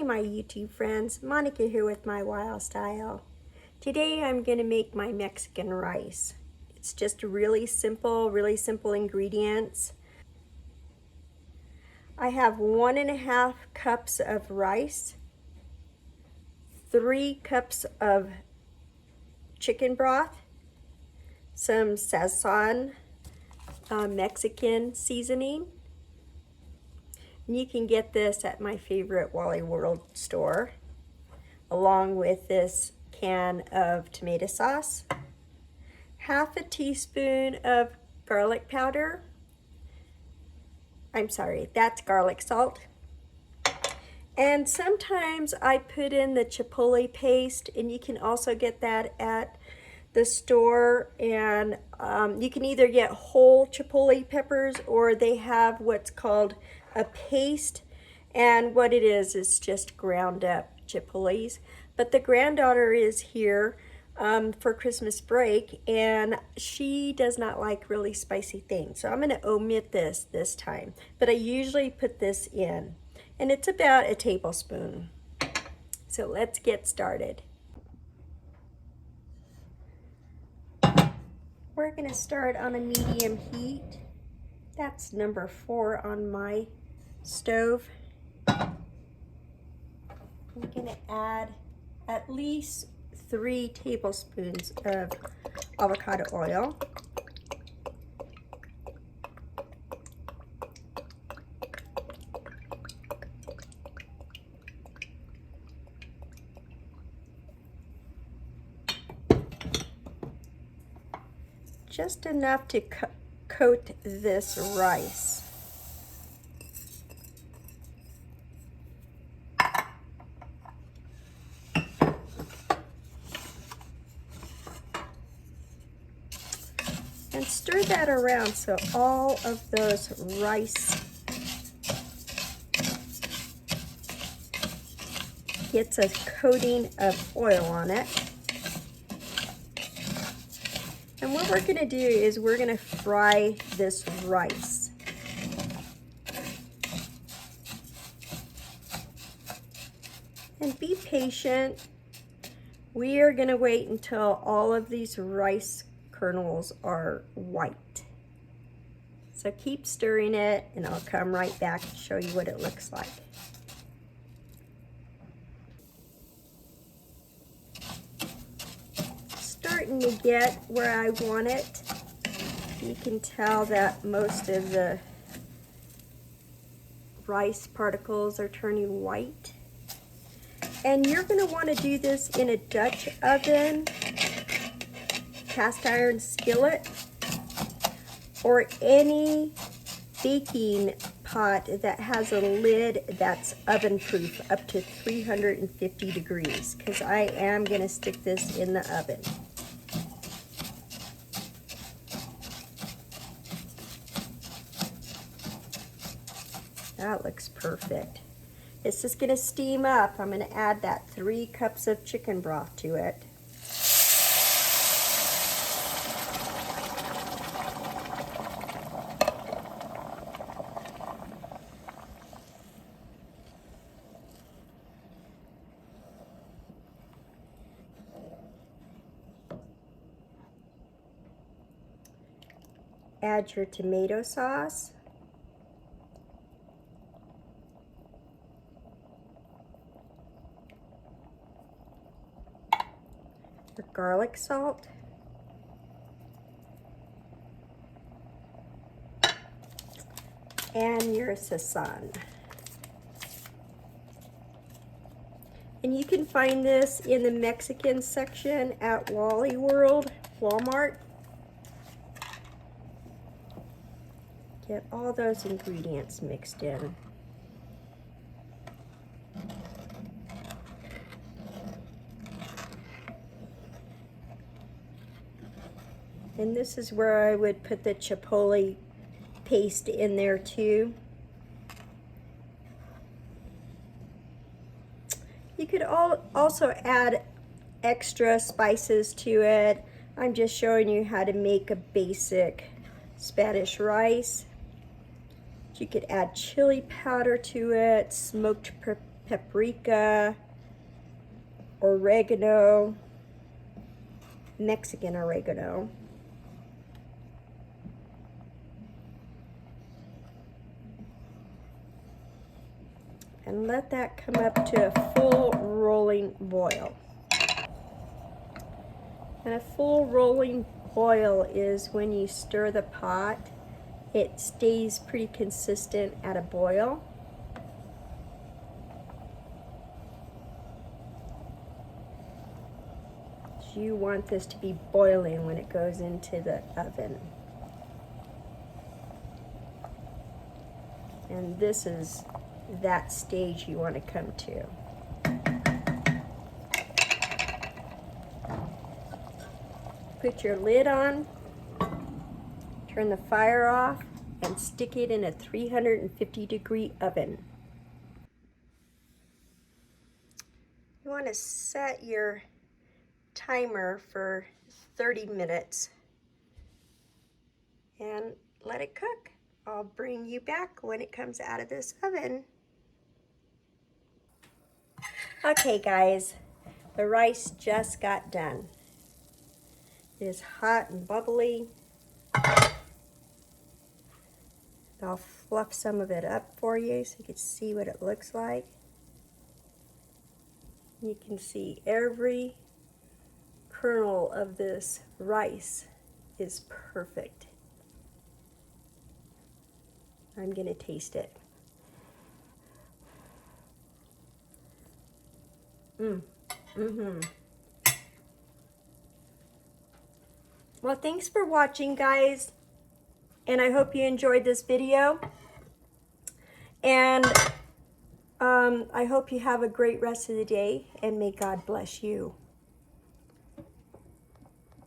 morning, my YouTube friends. Monica here with MyWyoStyle. Today I'm going to make my Mexican rice. It's just really simple ingredients. I have 1.5 cups of rice, 3 cups of chicken broth, some Sazon Mexican seasoning. And you can get this at my favorite Wally World store, along with this can of tomato sauce, half a teaspoon of garlic powder. I'm sorry, that's garlic salt. And sometimes I put in the chipotle paste, and you can also get that at the store. And you can either get whole chipotle peppers, or they have what's called a paste, and what it is just ground up chipotles. But the granddaughter is here for Christmas break, and she does not like really spicy things, so I'm going to omit this time, but I usually put this in, and it's about a tablespoon. So let's get started. We're going to start on a medium heat. That's number 4 on my stove. I'm going to add at least 3 tablespoons of avocado oil. Just enough to coat this rice. And stir that around so all of those rice gets a coating of oil on it. And what we're going to do is we're going to fry this rice. And be patient. We are going to wait until all of these rice kernels are white. So keep stirring it, and I'll come right back and show you what it looks like. Starting to get where I want it. You can tell that most of the rice particles are turning white. And you're going to want to do this in a Dutch oven, cast iron skillet, or any baking pot that has a lid that's oven proof up to 350 degrees, because I am going to stick this in the oven. That looks perfect. It's just going to steam up. I'm going to add that 3 cups of chicken broth to it. Add your tomato sauce. Your garlic salt. And your Sazon. And you can find this in the Mexican section at Wally World, Walmart. Get all those ingredients mixed in. And this is where I would put the chipotle paste in there too. You could also add extra spices to it. I'm just showing you how to make a basic Spanish rice. You could add chili powder to it, smoked paprika, oregano, Mexican oregano. And let that come up to a full rolling boil. And a full rolling boil is when you stir the pot, it stays pretty consistent at a boil. So you want this to be boiling when it goes into the oven. And this is that stage you want to come to. Put your lid on, turn the fire off, and stick it in a 350-degree oven. You want to set your timer for 30 minutes and let it cook. I'll bring you back when it comes out of this oven. Okay guys, the rice just got done. It is hot and bubbly. I'll fluff some of it up for you so you can see what it looks like. You can see every kernel of this rice is perfect. I'm gonna taste it. Well, thanks for watching, guys, and I hope you enjoyed this video, and I hope you have a great rest of the day, and may God bless you.